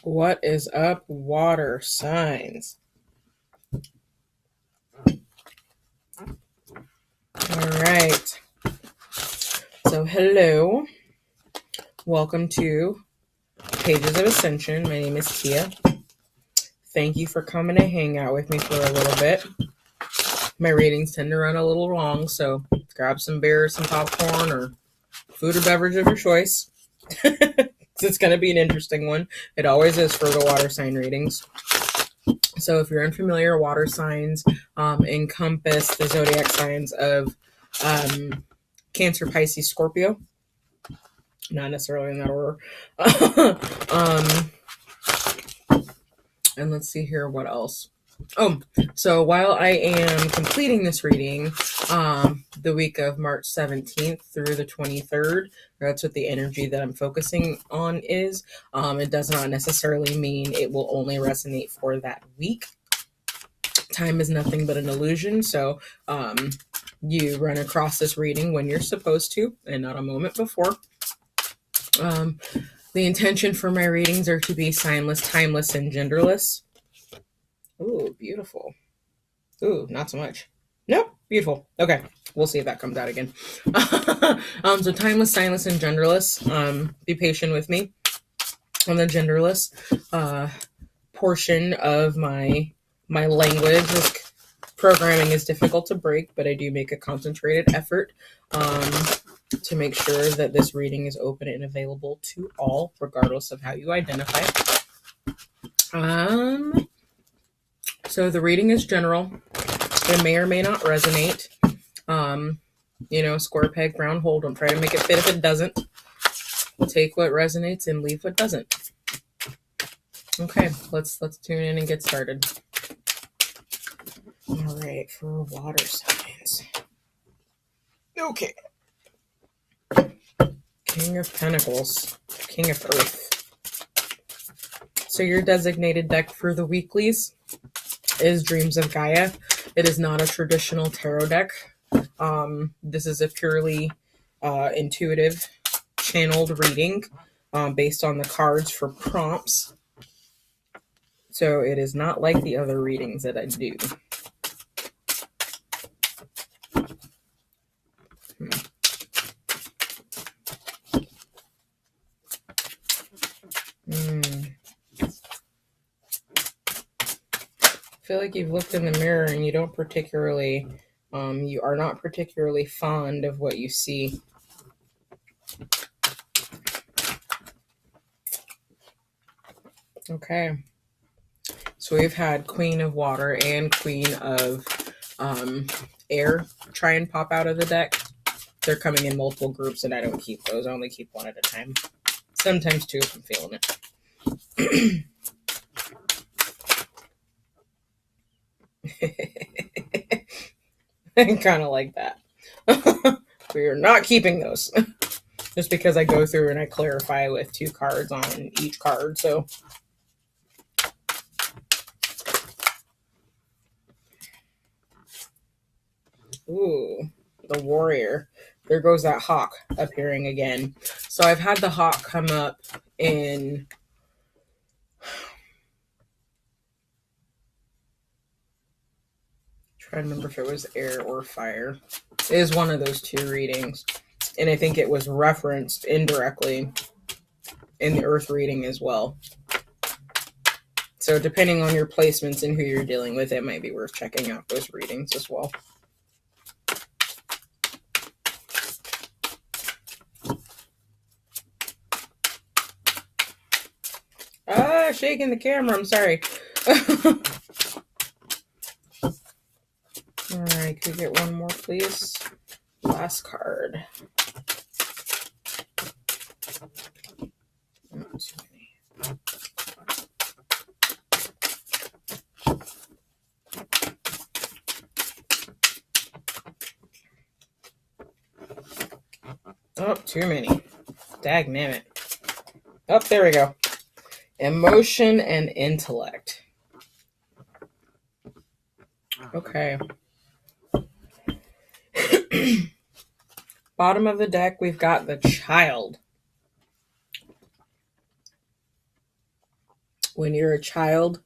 What is up, water signs? All right. So, hello. Welcome to Pages of Ascension. My name is Tia. Thank you for coming to hang out with me for a little bit. My readings tend to run a little long, so grab some beer, some popcorn, or food or beverage of your choice. It's going to be an interesting one. It always is for the water sign readings. So if you're unfamiliar, water signs encompass the zodiac signs of Cancer, Pisces, Scorpio. Not necessarily in that order. And let's see here, what else? So while I am completing this reading, the week of March 17th through the 23rd, that's what the energy that I'm focusing on is. It does not necessarily mean it will only resonate for that week. Time is nothing but an illusion, so you run across this reading when you're supposed to and not a moment before. The intention for my readings are to be signless, timeless, and genderless. Ooh, beautiful. Ooh, not so much. Nope, beautiful. Okay, we'll see if that comes out again. So timeless, signless, and genderless. Be patient with me on the genderless portion of my language. This programming is difficult to break, but I do make a concentrated effort to make sure that this reading is open and available to all, regardless of how you identify. So the reading is general. It may or may not resonate. Square peg, round hole. Don't try to make it fit if it doesn't. Take what resonates and leave what doesn't. Okay, let's tune in and get started. All right, for water signs. Okay. King of Pentacles, King of Earth. So your designated deck for the weeklies is Dreams of Gaia. It is not a traditional tarot deck. This is a purely intuitive, channeled reading based on the cards for prompts. So it is not like the other readings that I do. I feel like you've looked in the mirror and you don't particularly, you are not particularly fond of what you see. Okay. So we've had Queen of Water and Queen of Air try and pop out of the deck. They're coming in multiple groups and I don't keep those. I only keep one at a time. Sometimes two if I'm feeling it. I kind of like that. We are not keeping those. Just because I go through and I clarify with two cards on each card. So ooh, the Warrior. There goes that hawk appearing again. So I've had the hawk come up in trying to remember if it was air or fire. It is one of those two readings. And I think it was referenced indirectly in the earth reading as well. So depending on your placements and who you're dealing with, it might be worth checking out those readings as well. Shaking the camera. I'm sorry. All right, could we get one more, please? Last card. Oh, too many. Dagnammit. Oh, there we go. Emotion and intellect. Okay. Bottom of the deck, we've got the Child. When you're a child,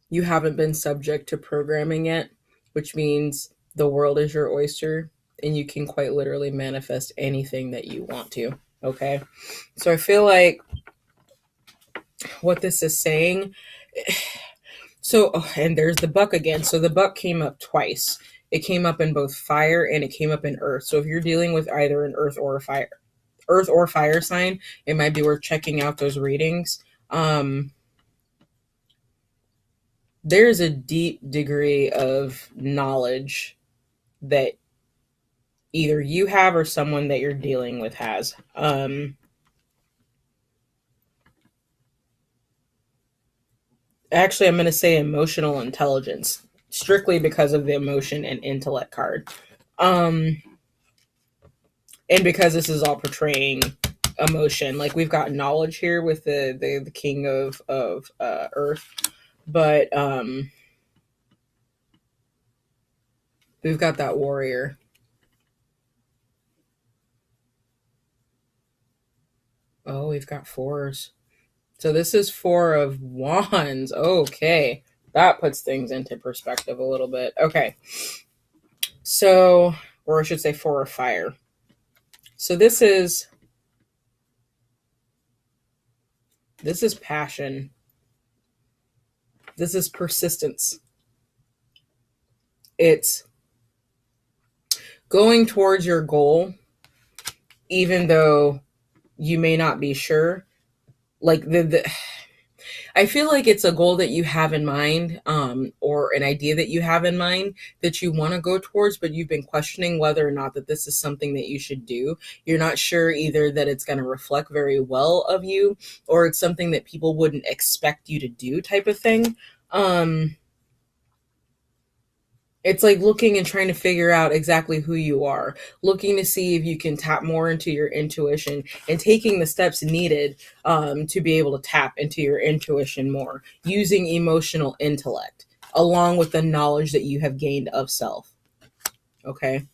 you haven't been subject to programming yet, which means the world is your oyster and you can quite literally manifest anything that you want to. Okay. So I feel like what this is saying. So, and there's the buck again. So the buck came up twice. It came up in both fire and it came up in earth. So if you're dealing with either an earth or fire sign, it might be worth checking out those readings. There's a deep degree of knowledge that either you have or someone that you're dealing with has. Actually, I'm going to say emotional intelligence, strictly because of the emotion and intellect card. And because this is all portraying emotion, like we've got knowledge here with the king of earth, but we've got that warrior. Oh, we've got fours. So this is Four of Wands. Okay. That puts things into perspective a little bit. Okay. So, or I should say Four of Fire. So this is passion. This is persistence. It's going towards your goal, even though you may not be sure. Like I feel like it's a goal that you have in mind, or an idea that you have in mind that you want to go towards, but you've been questioning whether or not that this is something that you should do. You're not sure either that it's going to reflect very well of you, or it's something that people wouldn't expect you to do, type of thing. It's like looking and trying to figure out exactly who you are, looking to see if you can tap more into your intuition and taking the steps needed to be able to tap into your intuition more, using emotional intellect along with the knowledge that you have gained of self. Okay.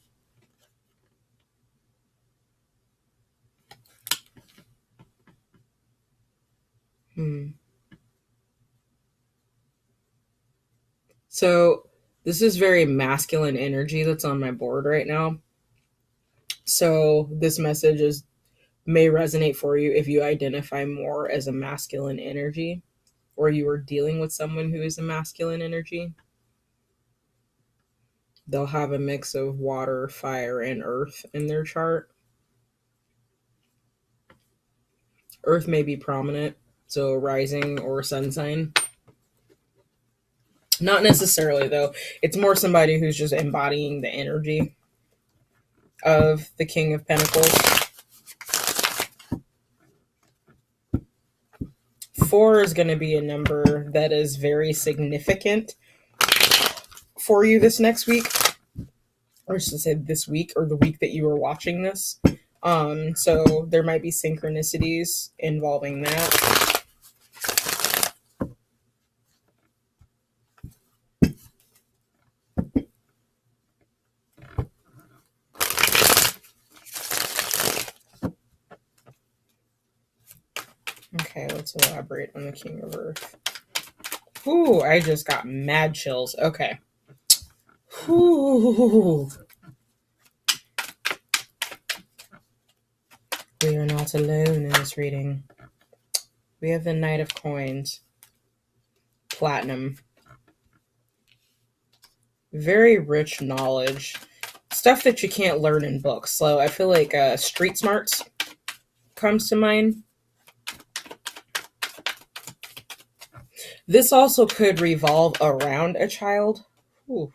So this is very masculine energy that's on my board right now. So this message may resonate for you if you identify more as a masculine energy, or you are dealing with someone who is a masculine energy. They'll have a mix of water, fire, and earth in their chart. Earth may be prominent, so rising or sun sign. Not necessarily, though. It's more somebody who's just embodying the energy of the King of Pentacles. 4 is going to be a number that is very significant for you this next week. Or should I say this week, or the week that you are watching this. So there might be synchronicities involving that. Okay, let's elaborate on the King of Earth. Ooh, I just got mad chills. Okay. Ooh. We are not alone in this reading. We have the Knight of Coins. Platinum. Very rich knowledge. Stuff that you can't learn in books. So I feel like street smarts comes to mind. This also could revolve around a child. Ooh.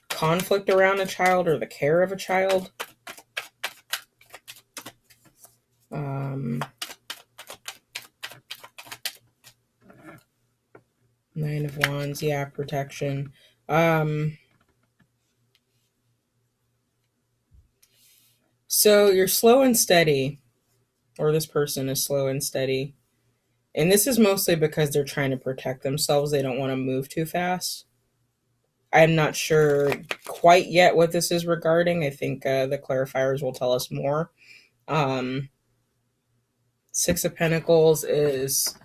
Conflict around a child or the care of a child. Nine of Wands, yeah, protection. So you're slow and steady, or this person is slow and steady. And this is mostly because they're trying to protect themselves. They don't want to move too fast. I'm not sure quite yet what this is regarding. I think the clarifiers will tell us more. Six of Pentacles is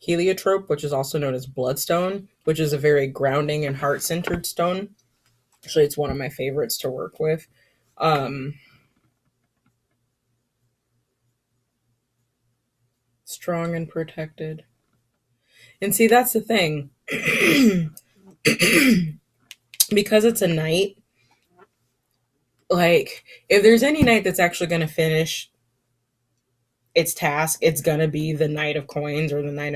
heliotrope, which is also known as bloodstone, which is a very grounding and heart-centered stone. Actually, it's one of my favorites to work with. Strong and protected. And see, that's the thing. Because it's a knight, like, if there's any knight that's actually going to finish its task, it's going to be the Knight of Coins or the Knight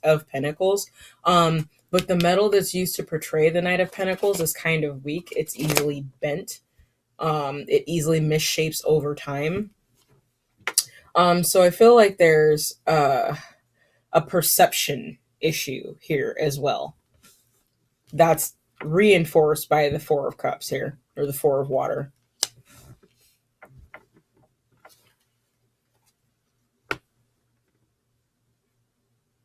of Pentacles. But the metal that's used to portray the Knight of Pentacles is kind of weak. It's easily bent. It easily misshapes over time. So I feel like there's a perception issue here as well. That's reinforced by the Four of Cups here, or the Four of Water.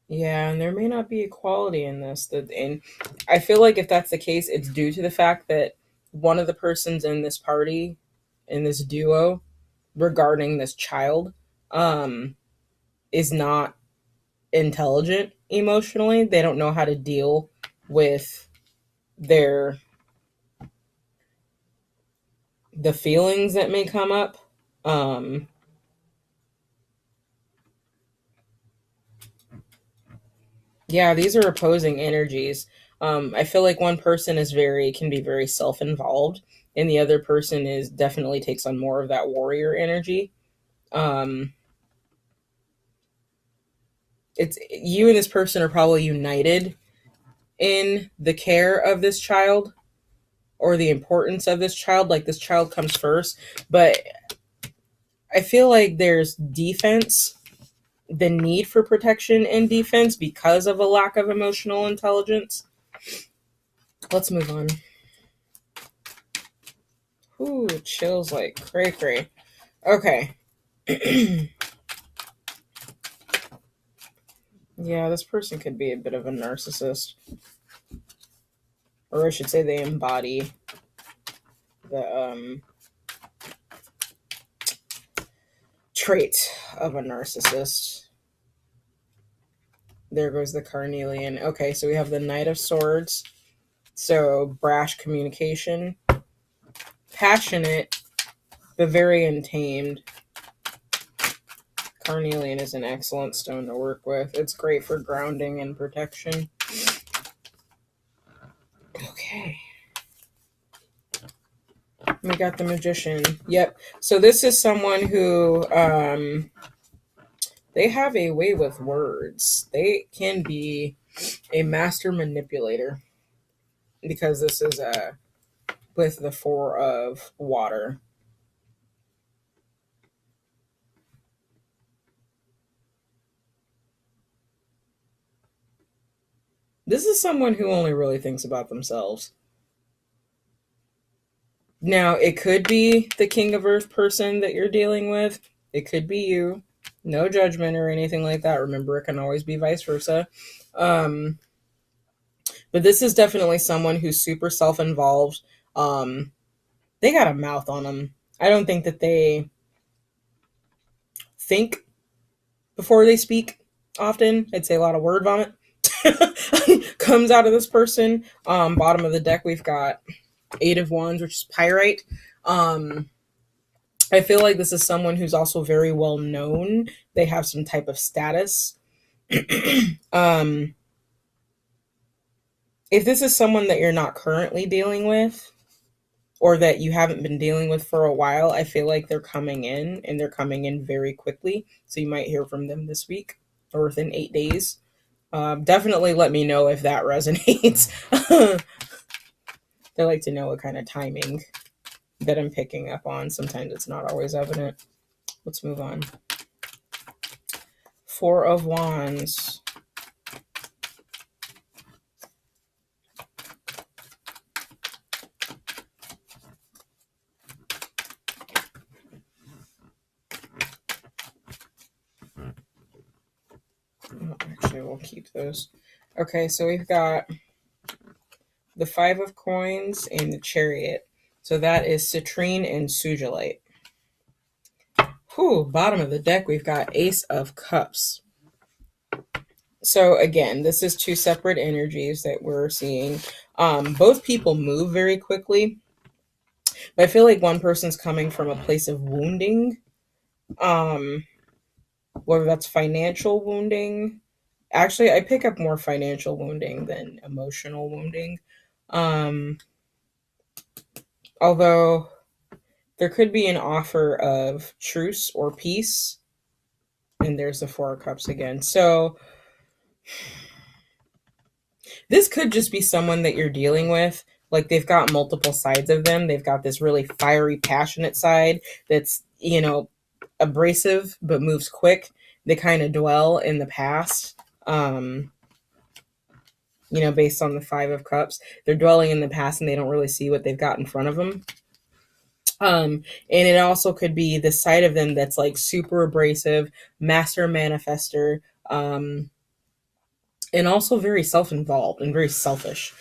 Yeah, and there may not be equality in this. And I feel like if that's the case, it's due to the fact that one of the persons in this party, in this duo, regarding this child, is not intelligent emotionally. They don't know how to deal with the feelings that may come up. Yeah, these are opposing energies. I feel like one person can be very self-involved, and the other person definitely takes on more of that warrior energy. It's you and this person are probably united in the care of this child or the importance of this child. Like, this child comes first, but I feel like there's defense, the need for protection and defense because of a lack of emotional intelligence. Let's move on. Ooh, chills like cray. Okay. Yeah, this person could be a bit of a narcissist. Or I should say they embody the trait of a narcissist. There goes the carnelian. Okay, so we have the Knight of Swords. So brash communication. Passionate, but very untamed. Carnelian is an excellent stone to work with. It's great for grounding and protection. Okay. We got the Magician. Yep. So this is someone who, they have a way with words. They can be a master manipulator because this is with the Four of Water. This is someone who only really thinks about themselves. Now, it could be the King of Earth person that you're dealing with. It could be you. No judgment or anything like that. Remember, it can always be vice versa. But this is definitely someone who's super self-involved. They got a mouth on them. I don't think that they think before they speak often. I'd say a lot of word vomit comes out of this person. Bottom of the deck, we've got Eight of Wands, which is Pyrite. I feel like this is someone who's also very well known. They have some type of status. If this is someone that you're not currently dealing with, or that you haven't been dealing with for a while, I feel like they're coming in, and they're coming in very quickly. So you might hear from them this week or within 8 days. Definitely let me know if that resonates. They like to know what kind of timing that I'm picking up on. Sometimes it's not always evident. Let's move on. Four of Wands. Oh, actually, we'll keep those. Okay, so we've got the Five of Coins and the Chariot. So that is citrine and sugilite. Whew, bottom of the deck, we've got Ace of Cups. So again, this is two separate energies that we're seeing. Both people move very quickly, but I feel like one person's coming from a place of wounding, whether that's financial wounding. Actually, I pick up more financial wounding than emotional wounding. Although there could be an offer of truce or peace. And there's the Four of Cups again. So this could just be someone that you're dealing with. Like, they've got multiple sides of them. They've got this really fiery, passionate side that's, abrasive but moves quick. They kind of dwell in the past. Based on the Five of Cups, they're dwelling in the past and they don't really see what they've got in front of them. And it also could be the side of them that's like super abrasive, master manifester, and also very self-involved and very selfish.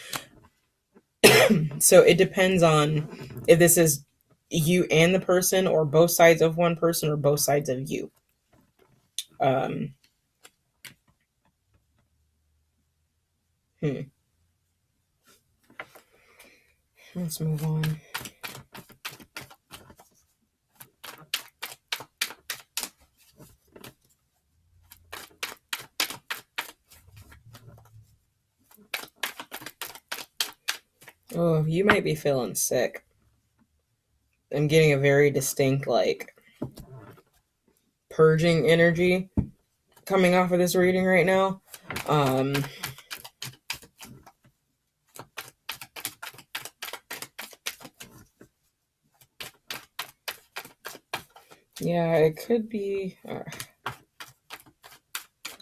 So it depends on if this is you and the person, or both sides of one person, or both sides of you. Let's move on. Oh, you might be feeling sick. I'm getting a very distinct, purging energy coming off of this reading right now. Yeah, it could be, or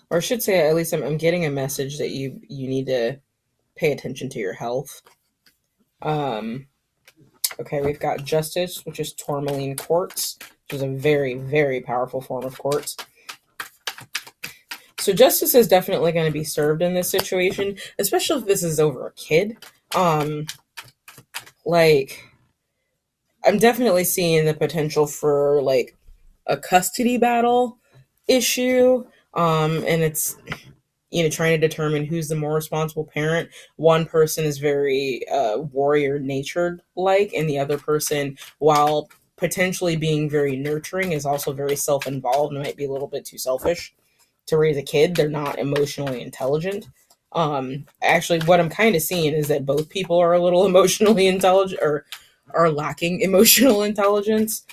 I should say, at least I'm getting a message that you need to pay attention to your health. Okay, we've got Justice, which is tourmaline quartz, which is a very, very powerful form of quartz. So justice is definitely going to be served in this situation, especially if this is over a kid. I'm definitely seeing the potential for a custody battle issue, and it's trying to determine who's the more responsible parent. One person is very warrior natured and the other person, while potentially being very nurturing, is also very self-involved and might be a little bit too selfish to raise a kid. They're not emotionally intelligent. Actually, what I'm kind of seeing is that both people are a little emotionally intelligent, or are lacking emotional intelligence.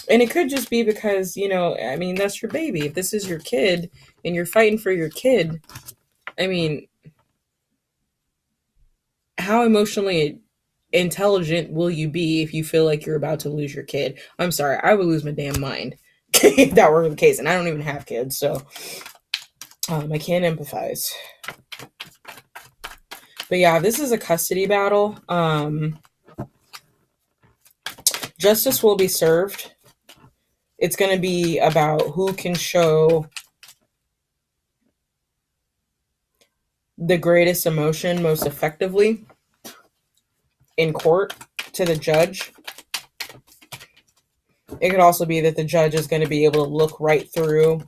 And it could just be because, that's your baby. If this is your kid and you're fighting for your kid, how emotionally intelligent will you be if you feel like you're about to lose your kid? I'm sorry, I would lose my damn mind if that were the case. And I don't even have kids, so I can't empathize. But yeah, this is a custody battle. Justice will be served. It's going to be about who can show the greatest emotion most effectively in court to the judge. It could also be that the judge is going to be able to look right through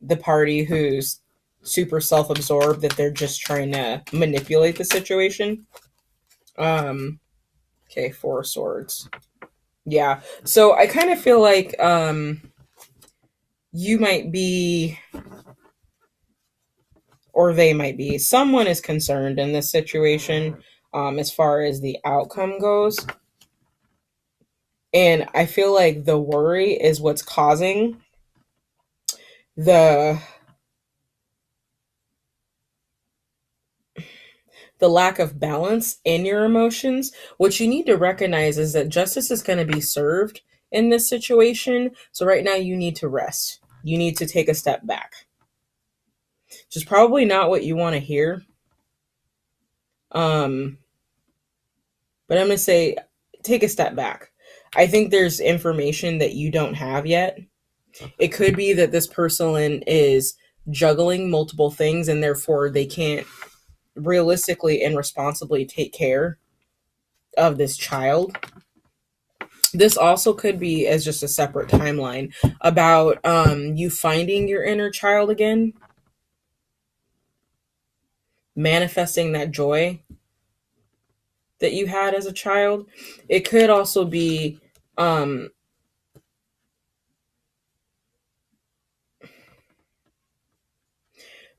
the party who's super self-absorbed, that they're just trying to manipulate the situation. Okay, Four of Swords. Yeah, so I kind of feel like you might be, or they might be, someone is concerned in this situation as far as the outcome goes. And I feel like the worry is what's causing the lack of balance in your emotions. What you need to recognize is that justice is going to be served in this situation. So right now you need to rest. You need to take a step back. Which is probably not what you want to hear. But I'm going to say, take a step back. I think there's information that you don't have yet. It could be that this person is juggling multiple things and therefore they can't realistically and responsibly take care of this child. This also could be as just a separate timeline about you finding your inner child again, manifesting that joy that you had as a child. It could also be um,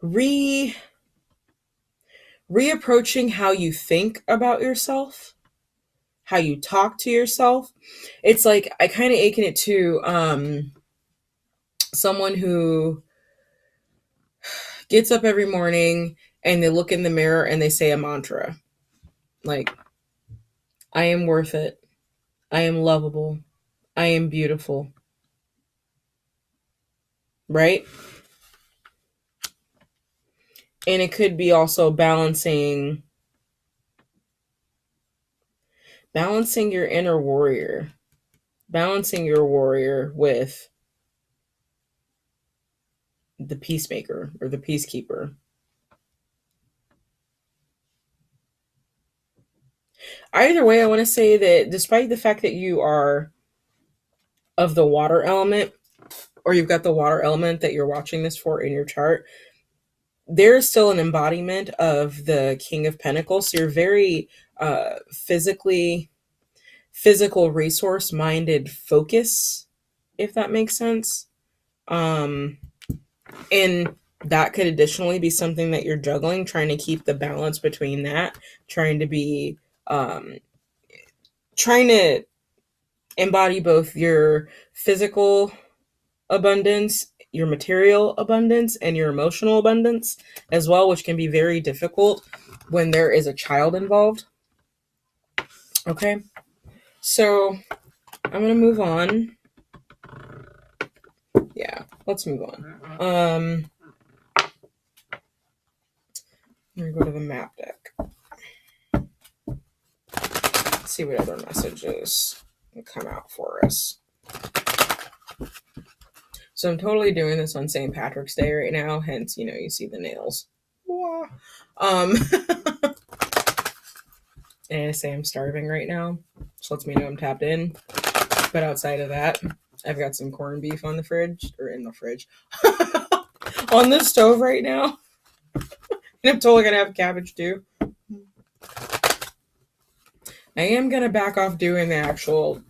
re reapproaching how you think about yourself, how you talk to yourself. It's like I kind of akin it to someone who gets up every morning and they look in the mirror and they say a mantra like, I am worth it. I am lovable. I am beautiful. Right? And it could be also balancing your inner warrior, balancing your warrior with the peacemaker or the peacekeeper. Either way, I want to say that despite the fact that you are of the water element, or you've got the water element that you're watching this for in your chart, there's still an embodiment of the King of Pentacles. So you're very physical resource minded focus, if that makes sense. Um, and that could additionally be something that you're juggling, trying to keep the balance between that, trying to be, trying to embody both your physical abundance, your material abundance, and your emotional abundance as well, which can be very difficult when there is a child involved. Okay, so I'm gonna move on. Yeah, let's move on. I'm gonna go to the map deck. See what other messages come out for us. So I'm totally doing this on St. Patrick's Day right now, hence, you see the nails. And I say I'm starving right now, so lets me know I'm tapped in. But outside of that, I've got some corned beef on the fridge, or in the fridge, on the stove right now. And I'm totally gonna have cabbage too. I am gonna back off doing the actual,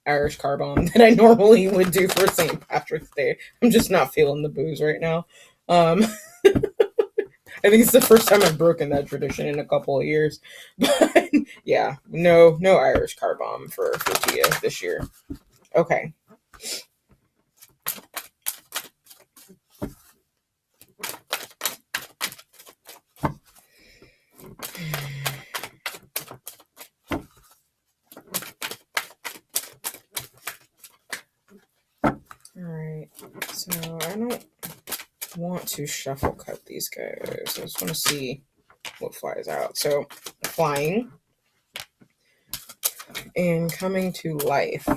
Irish car bomb that I normally would do for St. Patrick's Day. I'm just not feeling the booze right now. I think it's the first time I've broken that tradition in a couple of years. But yeah, no Irish car bomb for Tia this year. Okay. Alright, so I don't want to shuffle cut these guys. I just want to see what flies out. So, flying and coming to life.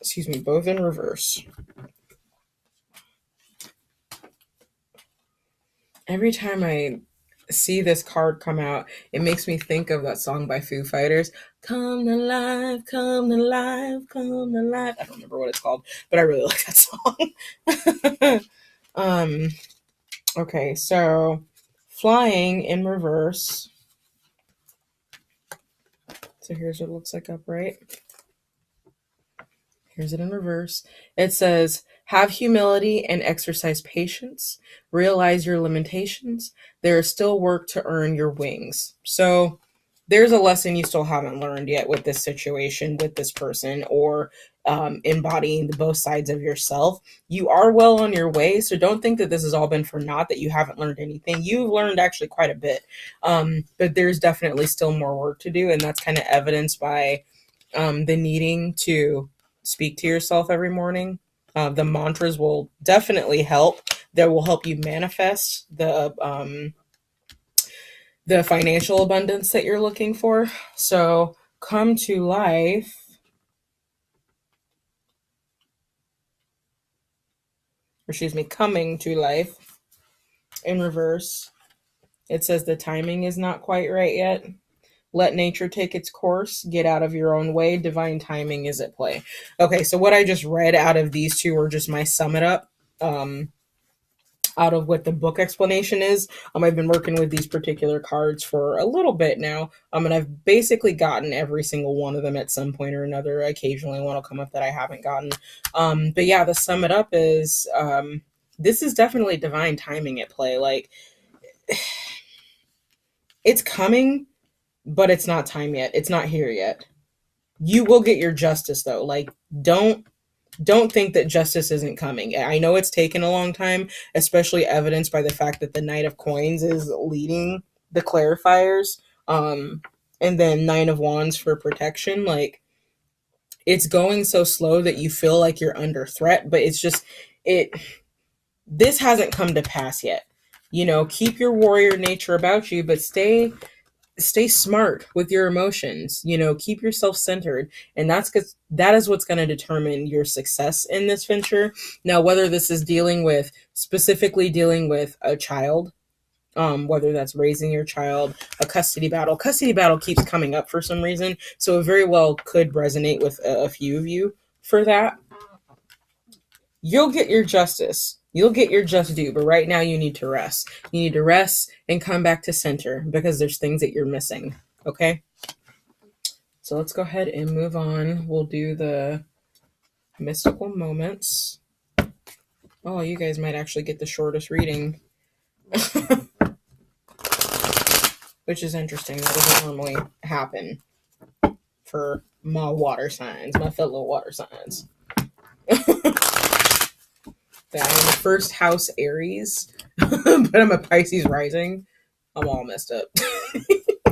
Excuse me, both in reverse. Every time I see this card come out, it makes me think of that song by Foo Fighters, Come to Life, Come to Life, Come to Life. I don't remember what it's called, but I really like that song. Okay, so flying in reverse. So here's what it looks like upright. Here's it in reverse. It says, have humility and exercise patience. Realize your limitations. There is still work to earn your wings. So there's a lesson you still haven't learned yet with this situation, with this person, or embodying both sides of yourself. You are well on your way. So don't think that this has all been for naught, that you haven't learned anything. You've learned actually quite a bit. But there's definitely still more work to do. And that's kind of evidenced by the needing to speak to yourself every morning. The mantras will definitely help. That will help you manifest the financial abundance that you're looking for. So come to life. Coming to life in reverse. It says the timing is not quite right yet. Let nature take its course. Get out of your own way. Divine timing is at play. Okay, so what I just read out of these two are just my sum it up. Out of what the book explanation is. I've been working with these particular cards for a little bit now. And I've basically gotten every single one of them at some point or another. Occasionally one will come up that I haven't gotten. But yeah, the sum it up is this is definitely divine timing at play. Like, it's coming, but it's not time yet. It's not here yet. You will get your justice though. Like, don't think that justice isn't coming. I know it's taken a long time, especially evidenced by the fact that the Knight of Coins is leading the clarifiers, and then Nine of Wands for protection. Like, it's going so slow that you feel like you're under threat, but it's just, this hasn't come to pass yet. You know, keep your warrior nature about you, but stay smart with your emotions. You know, keep yourself centered, and that is what's going to determine your success in this venture. Now, whether this is specifically dealing with a child, whether that's raising your child, a custody battle keeps coming up for some reason, so it very well could resonate with a few of you for that. You'll get your justice. You'll get your just due, but right now you need to rest. You need to rest and come back to center because there's things that you're missing, okay? So let's go ahead and move on. We'll do the mystical moments. Oh, you guys might actually get the shortest reading. Which is interesting. That doesn't normally happen for my water signs, my fellow water signs. That I'm the first house Aries, but I'm a Pisces rising. I'm all messed up. I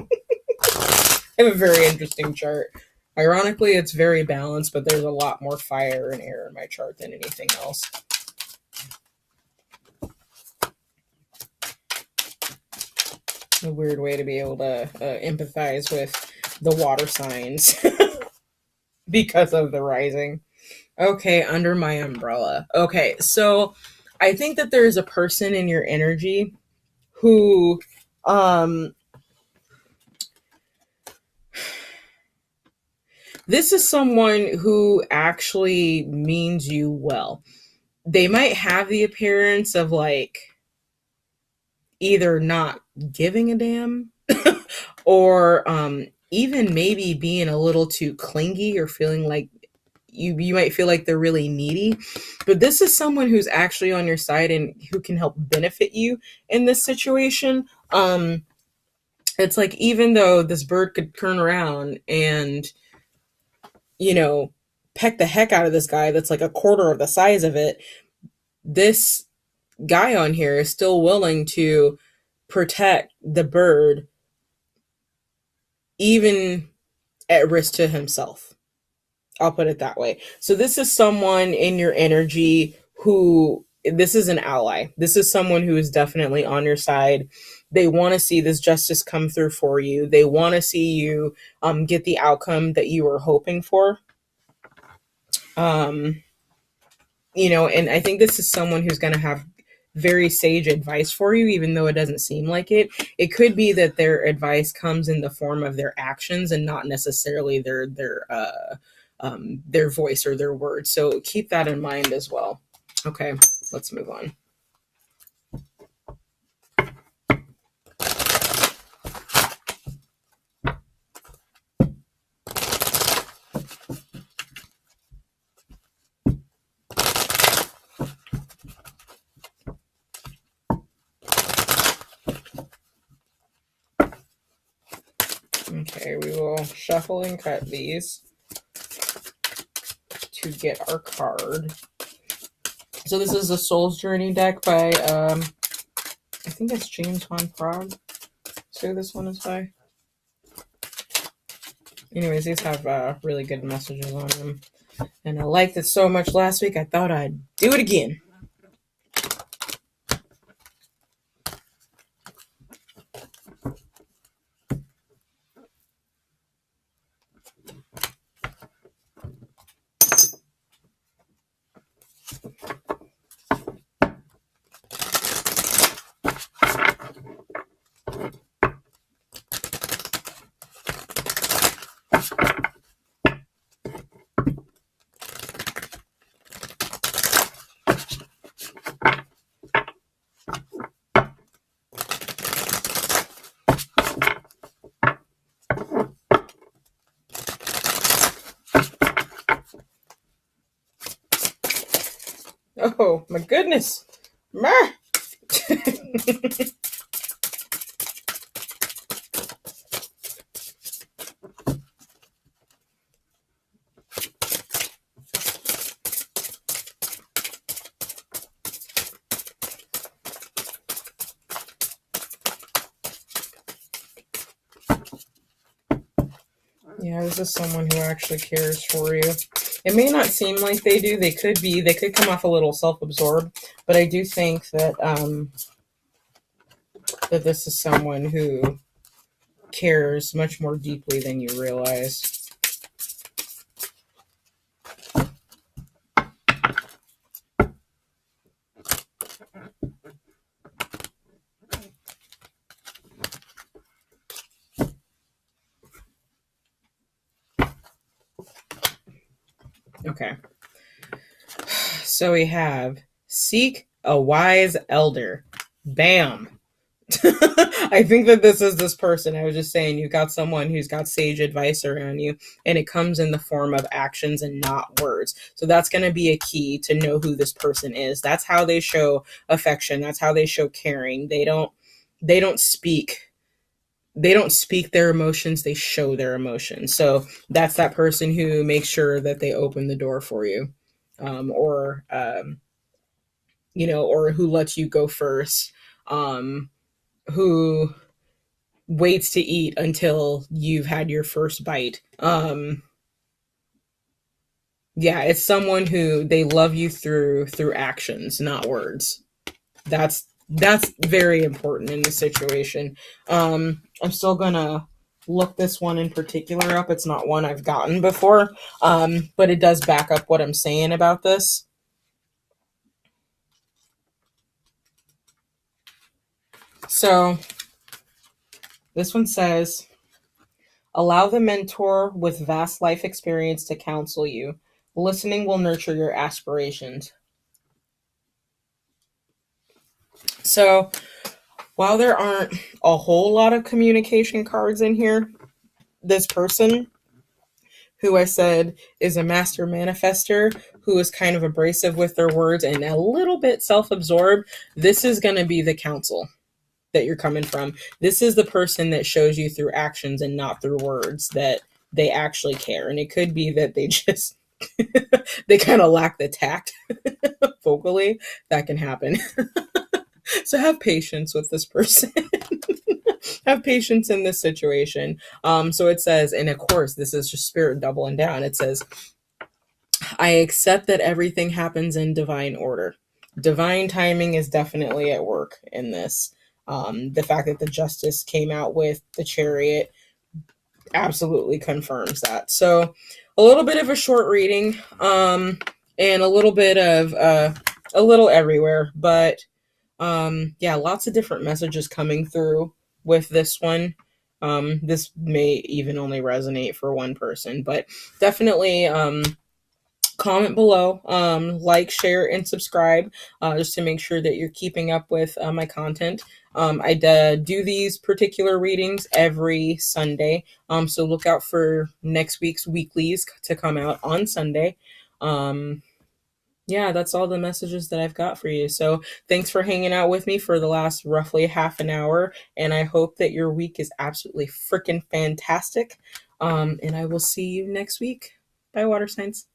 have a very interesting chart. Ironically, it's very balanced, but there's a lot more fire and air in my chart than anything else. A weird way to be able to empathize with the water signs because of the rising. Okay, under my umbrella. Okay, so I think that there's a person in your energy who this is someone who actually means you well. They might have the appearance of like either not giving a damn or even maybe being a little too clingy or feeling like you might feel like they're really needy, but this is someone who's actually on your side and who can help benefit you in this situation. It's like, even though this bird could turn around and, you know, peck the heck out of this guy that's like a quarter of the size of it, this guy on here is still willing to protect the bird, even at risk to himself. I'll put it that way. So this is someone in your energy who, this is an ally. This is someone who is definitely on your side. They want to see this justice come through for you. They want to see you get the outcome that you were hoping for. You know, and I think this is someone who's going to have very sage advice for you, even though it doesn't seem like it. It could be that their advice comes in the form of their actions and not necessarily their voice or their words. So keep that in mind as well. Okay, let's move on. Okay, we will shuffle and cut these to get our card. So this is the Soul's Journey deck by, I think it's James Van Praagh. So this one is by. Anyways, these have really good messages on them. And I liked it so much last week, I thought I'd do it again. Oh, my goodness. Mer. Yeah, this is someone who actually cares for you. It may not seem like they do. They could come off a little self-absorbed, but I do think that that this is someone who cares much more deeply than you realize. Okay. So we have seek a wise elder. Bam. I think that this is this person. I was just saying, you've got someone who's got sage advice around you, and it comes in the form of actions and not words. So that's going to be a key to know who this person is. That's how they show affection. That's how they show caring. They don't speak. They don't speak their emotions. They show their emotions. So that's that person who makes sure that they open the door for you, or or who lets you go first. Who waits to eat until you've had your first bite. Yeah, it's someone who they love you through actions, not words. That's very important in this situation. I'm still gonna look this one in particular up. It's not one I've gotten before, but it does back up what I'm saying about this. So this one says, allow the mentor with vast life experience to counsel you. Listening will nurture your aspirations. So, while there aren't a whole lot of communication cards in here, this person who I said is a master manifester, who is kind of abrasive with their words and a little bit self absorbed, this is going to be the counsel that you're coming from. This is the person that shows you through actions and not through words that they actually care. And it could be that they just, they kind of lack the tact vocally. That can happen. So have patience with this person. Have patience in this situation. So it says, and of course, this is just spirit doubling down. It says, I accept that everything happens in divine order. Divine timing is definitely at work in this. The fact that the justice came out with the chariot absolutely confirms that. So a little bit of a short reading, and a little bit of a little everywhere, but yeah, lots of different messages coming through with this one. This may even only resonate for one person, but definitely comment below, like, share, and subscribe, just to make sure that you're keeping up with my content. I do these particular readings every Sunday, so look out for next week's weeklies to come out on Sunday. Yeah, that's all the messages that I've got for you. So thanks for hanging out with me for the last roughly half an hour, and I hope that your week is absolutely freaking fantastic. And I will see you next week. Bye, water signs.